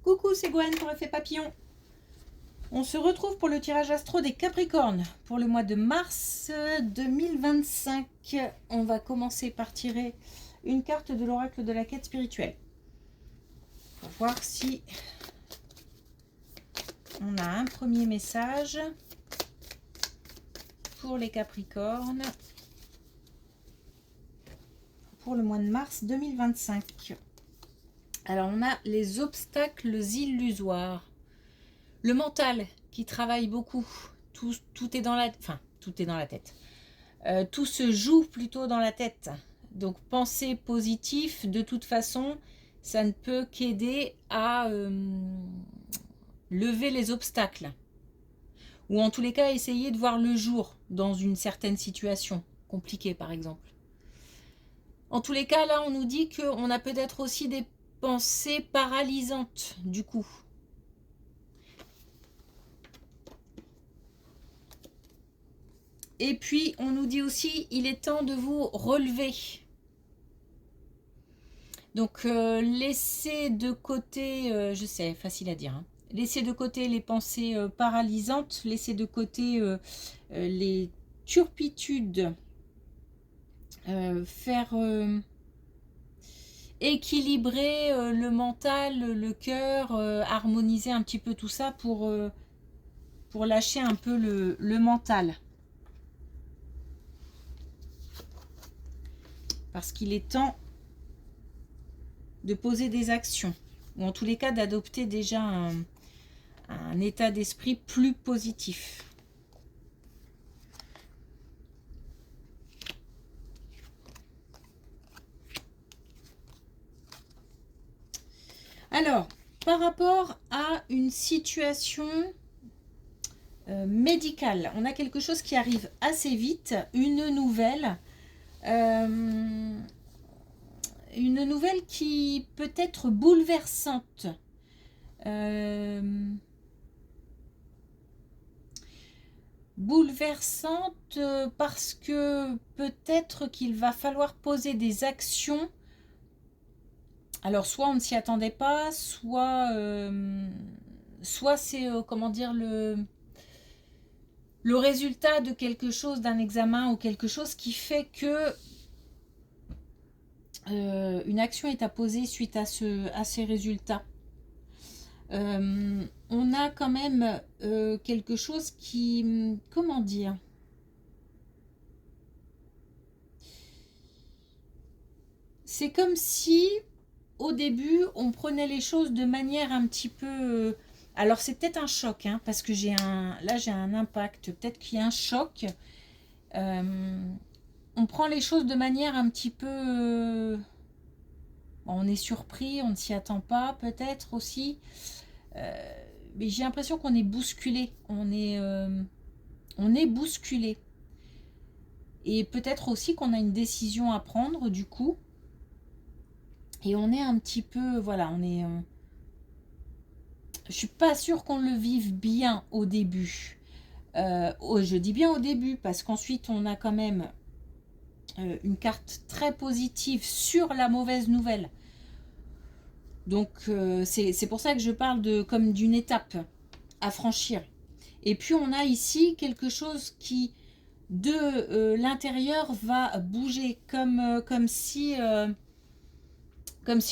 Coucou, c'est Gwen pour Effet Papillon. On se retrouve pour le tirage astro des Capricornes pour le mois de mars 2025. On va commencer par tirer une carte de l'oracle de la quête spirituelle. On va voir si on a un premier message pour les Capricornes pour le mois de mars 2025. Alors, on a les obstacles illusoires. Le mental qui travaille beaucoup. Tout est dans la... Enfin, tout est dans la tête. Tout se joue plutôt dans la tête. Donc, penser positif, de toute façon, ça ne peut qu'aider à lever les obstacles. Ou en tous les cas, essayer de voir le jour dans une certaine situation compliquée, par exemple. En tous les cas, là, on nous dit qu'on a peut-être aussi des pensée paralysante du coup. Et puis on nous dit aussi il est temps de vous relever. Donc laissez de côté, je sais, facile à dire, hein. Laissez de côté les pensées paralysantes, laissez de côté les turpitudes, faire équilibrer le mental, le cœur, harmoniser un petit peu tout ça pour lâcher un peu le mental. Parce qu'il est temps de poser des actions, ou en tous les cas d'adopter déjà un état d'esprit plus positif. Alors, par rapport à une situation médicale, on a quelque chose qui arrive assez vite, une nouvelle qui peut être bouleversante. Bouleversante parce que peut-être qu'il va falloir poser des actions. Alors, soit on ne s'y attendait pas, soit c'est, comment dire, le résultat de quelque chose, d'un examen ou quelque chose qui fait que une action est à poser suite à ces résultats. On a quand même quelque chose qui, comment dire, c'est comme si au début on prenait les choses de manière un petit peu alors c'est peut-être un choc, hein, parce que j'ai un impact, peut-être qu'il y a un choc. On prend les choses de manière un petit peu on est surpris, on ne s'y attend pas peut-être aussi, mais j'ai l'impression qu'on est bousculé, on est bousculé, et peut-être aussi qu'on a une décision à prendre du coup, et on est un petit peu, voilà, on est je suis pas sûre qu'on le vive bien au début. Je dis bien au début parce qu'ensuite on a quand même une carte très positive sur la mauvaise nouvelle. Donc c'est pour ça que je parle comme d'une étape à franchir. Et puis on a ici quelque chose qui de l'intérieur va bouger comme si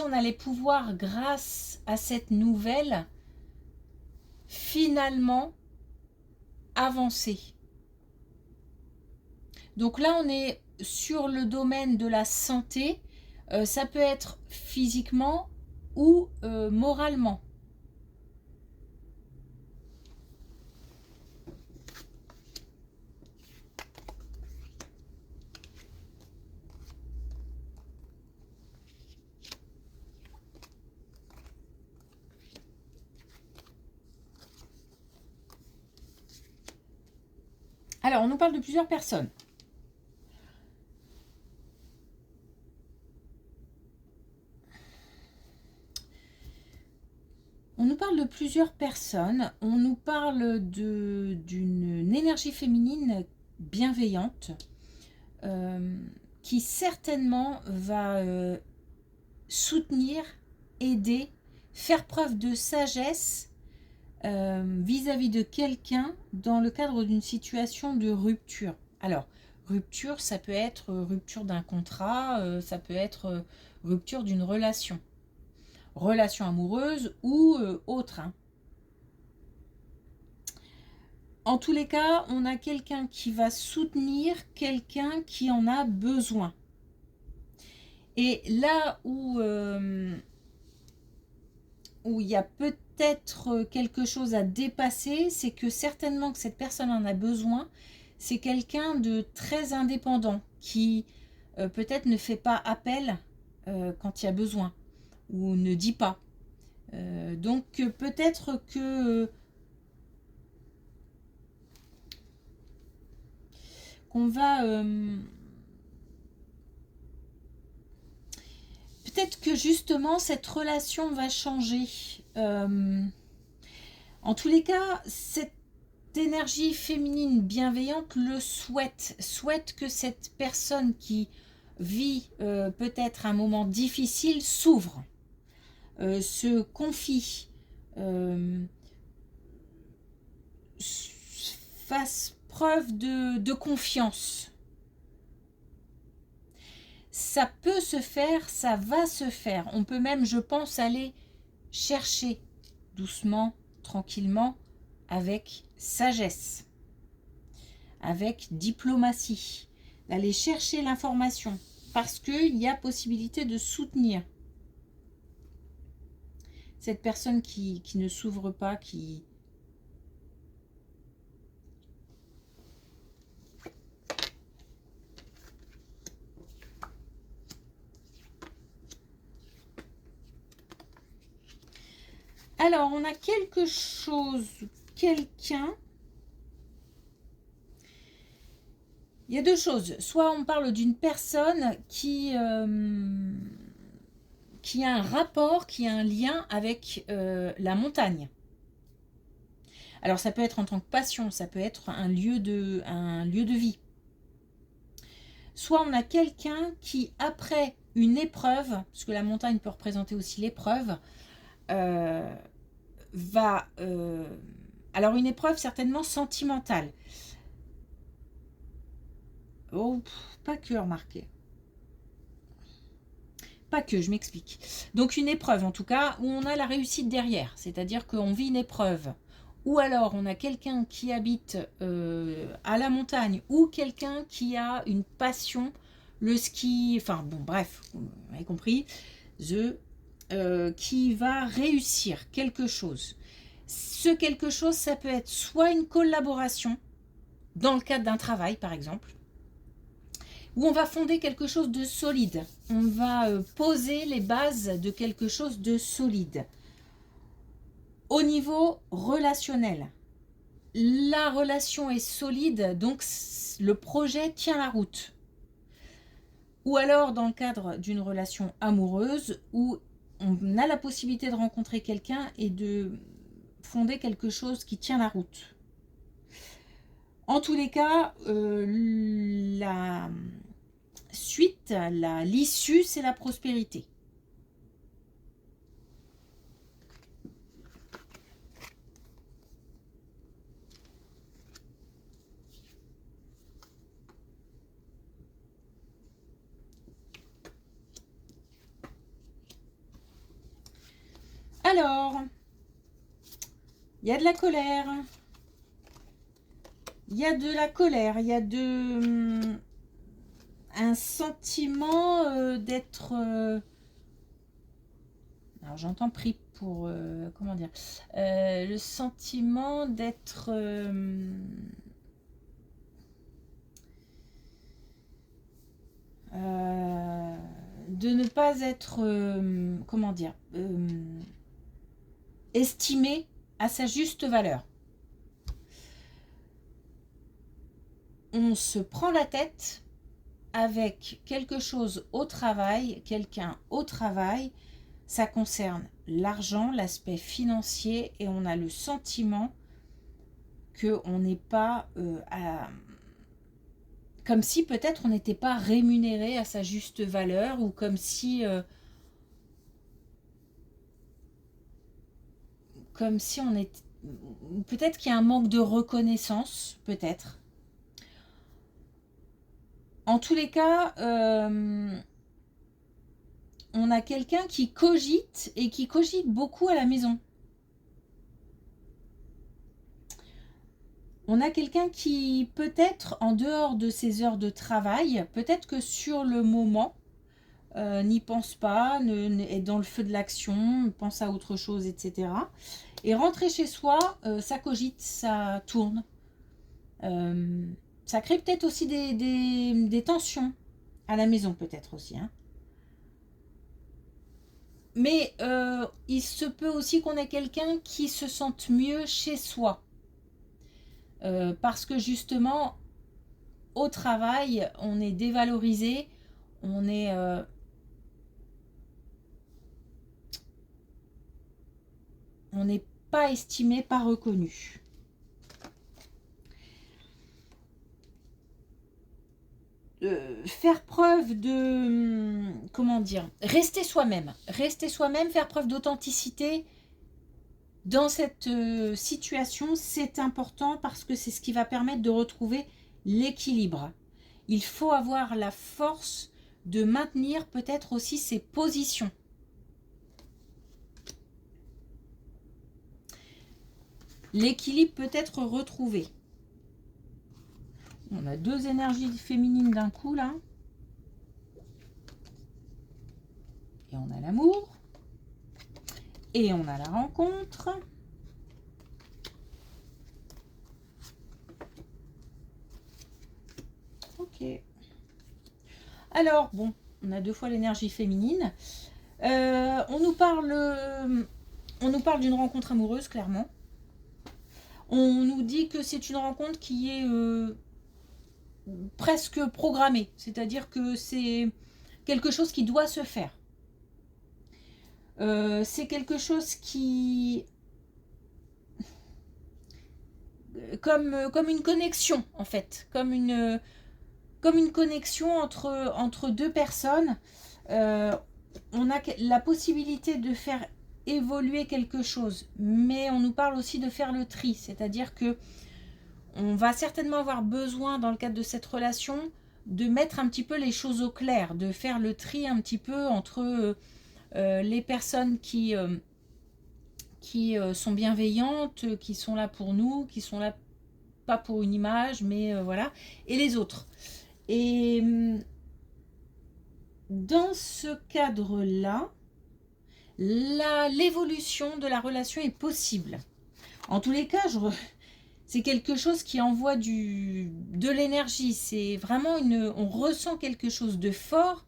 on allait pouvoir, grâce à cette nouvelle, finalement avancer. Donc là on est sur le domaine de la santé, ça peut être physiquement ou moralement. Alors on nous parle de plusieurs personnes. On nous parle de plusieurs personnes, on nous parle d'une énergie féminine bienveillante qui certainement va soutenir, aider faire preuve de sagesse vis-à-vis de quelqu'un dans le cadre d'une situation de rupture. Alors, rupture, ça peut être rupture d'un contrat, ça peut être rupture d'une relation amoureuse ou autre. Hein. En tous les cas, on a quelqu'un qui va soutenir quelqu'un qui en a besoin. Et là où il y a peut-être quelque chose à dépasser, c'est que certainement que cette personne en a besoin, c'est quelqu'un de très indépendant qui peut-être ne fait pas appel quand il y a besoin ou ne dit pas. Donc peut-être que qu'on va peut-être que justement cette relation va changer. En tous les cas, cette énergie féminine bienveillante le souhaite que cette personne qui vit peut-être un moment difficile s'ouvre, se confie, fasse preuve de confiance. Ça peut se faire, ça va se faire. On peut même, je pense, aller chercher doucement, tranquillement, avec sagesse, avec diplomatie, d'aller chercher l'information, parce qu'il y a possibilité de soutenir cette personne qui ne s'ouvre pas, qui... Alors, on a quelque chose, quelqu'un... Il y a deux choses. Soit on parle d'une personne qui a un rapport, qui a un lien avec la montagne. Alors, ça peut être en tant que passion, ça peut être un lieu de vie. Soit on a quelqu'un qui, après une épreuve, parce que la montagne peut représenter aussi l'épreuve, va... alors, une épreuve certainement sentimentale. Oh, pas que, remarquez. Pas que, je m'explique. Donc une épreuve en tout cas où on a la réussite derrière, c'est-à-dire qu'on vit une épreuve. Ou alors on a quelqu'un qui habite à la montagne ou quelqu'un qui a une passion, le ski, enfin bon bref, vous avez compris, qui va réussir quelque chose. Ce quelque chose, ça peut être soit une collaboration, dans le cadre d'un travail par exemple, où on va fonder quelque chose de solide. On va poser les bases de quelque chose de solide. Au niveau relationnel, la relation est solide, donc le projet tient la route. Ou alors dans le cadre d'une relation amoureuse, où on a la possibilité de rencontrer quelqu'un et de fonder quelque chose qui tient la route. En tous les cas, la suite, l'issue, c'est la prospérité. Alors, il y a de la colère. Il y a de la colère, il y a un sentiment d'être... alors j'entends pris pour... comment dire le sentiment d'être... de ne pas être... comment dire estimé à sa juste valeur. On se prend la tête avec quelque chose au travail, quelqu'un au travail, ça concerne l'argent, l'aspect financier, et on a le sentiment qu'on n'est pas comme si peut-être on n'était pas rémunéré à sa juste valeur, ou comme si comme si on est... Peut-être qu'il y a un manque de reconnaissance, peut-être. En tous les cas, on a quelqu'un qui cogite et qui cogite beaucoup à la maison. On a quelqu'un qui, peut-être, en dehors de ses heures de travail, peut-être que sur le moment, n'y pense pas, est dans le feu de l'action, pense à autre chose, etc. Et rentrer chez soi, ça cogite, ça tourne. Ça crée peut-être aussi des tensions à la maison, peut-être aussi. Hein. Mais il se peut aussi qu'on ait quelqu'un qui se sente mieux chez soi. Parce que justement, au travail, on est dévalorisé, on est... on n'est pas estimé, pas reconnu. Faire preuve de... comment dire? Rester soi-même. Rester soi-même, faire preuve d'authenticité dans cette situation, c'est important parce que c'est ce qui va permettre de retrouver l'équilibre. Il faut avoir la force de maintenir peut-être aussi ses positions. L'équilibre peut être retrouvé. On a deux énergies féminines d'un coup là. Et on a l'amour. Et on a la rencontre. Ok. Alors, bon, on a deux fois l'énergie féminine. On nous parle d'une rencontre amoureuse, clairement. On nous dit que c'est une rencontre qui est presque programmée. C'est-à-dire que c'est quelque chose qui doit se faire. C'est quelque chose qui... Comme une connexion, en fait. Comme une connexion entre deux personnes. On a la possibilité de faire évoluer quelque chose, mais on nous parle aussi de faire le tri, c'est-à-dire que on va certainement avoir besoin dans le cadre de cette relation de mettre un petit peu les choses au clair, de faire le tri un petit peu entre les personnes qui sont bienveillantes, qui sont là pour nous, qui sont là pas pour une image, mais voilà, et les autres. Et dans ce cadre-là, l'évolution de la relation est possible. En tous les cas, c'est quelque chose qui envoie de l'énergie. C'est vraiment on ressent quelque chose de fort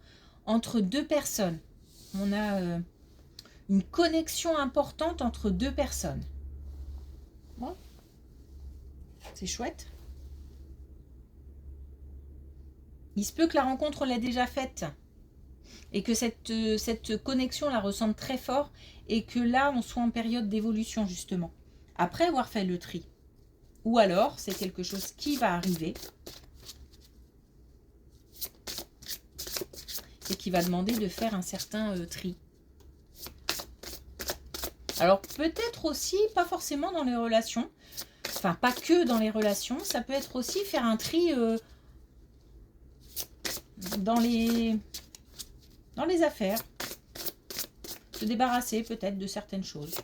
entre deux personnes. On a une connexion importante entre deux personnes. Bon. C'est chouette. Il se peut que la rencontre l'ait déjà faite. Et que cette connexion la ressente très fort et que là, on soit en période d'évolution, justement. Après avoir fait le tri. Ou alors, c'est quelque chose qui va arriver et qui va demander de faire un certain tri. Alors, peut-être aussi, pas forcément dans les relations, enfin, pas que dans les relations, ça peut être aussi faire un tri dans les affaires, se débarrasser peut-être de certaines choses.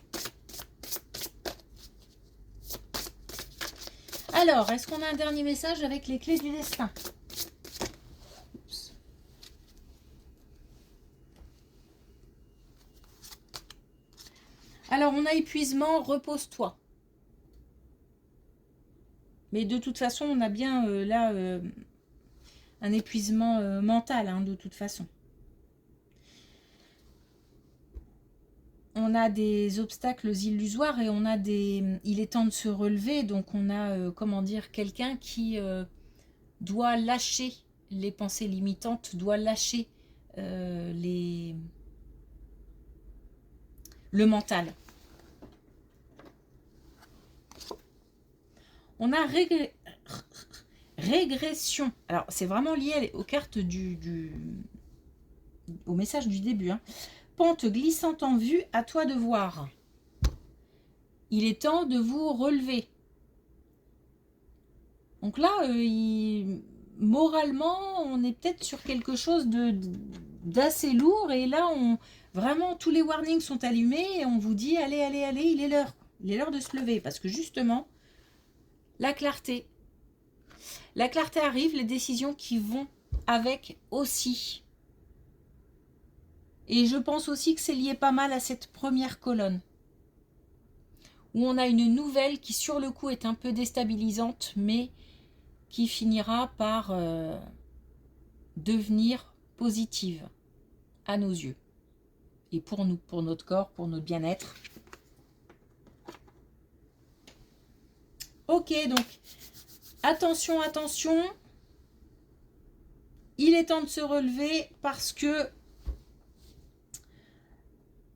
Alors, est-ce qu'on a un dernier message avec les clés du destin? Oups. Alors, on a épuisement, repose-toi. Mais de toute façon, on a bien là un épuisement mental, hein, de toute façon. On a des obstacles illusoires et on a il est temps de se relever, donc on a, comment dire, quelqu'un qui doit lâcher les pensées limitantes, doit lâcher le mental. On a régression. Alors, c'est vraiment lié aux cartes au message du début, hein. Pente glissante en vue, à toi de voir. il est temps de vous relever. Donc là, moralement, on est peut-être sur quelque chose d'assez lourd. Et là, vraiment, tous les warnings sont allumés et on vous dit, allez, allez, allez, il est l'heure. Il est l'heure de se lever. Parce que justement, la clarté. La clarté arrive, les décisions qui vont avec aussi. Et je pense aussi que c'est lié pas mal à cette première colonne. Où on a une nouvelle qui, sur le coup, est un peu déstabilisante, mais qui finira par devenir positive à nos yeux. Et pour nous, pour notre corps, pour notre bien-être. Ok, donc, attention, attention. Il est temps de se relever parce que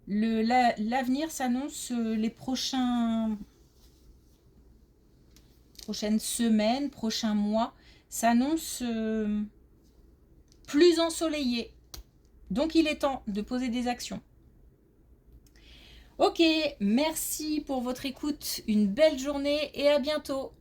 l'avenir s'annonce les prochaines semaines, prochains mois, s'annonce plus ensoleillé. Donc il est temps de poser des actions. Ok, merci pour votre écoute, une belle journée et à bientôt.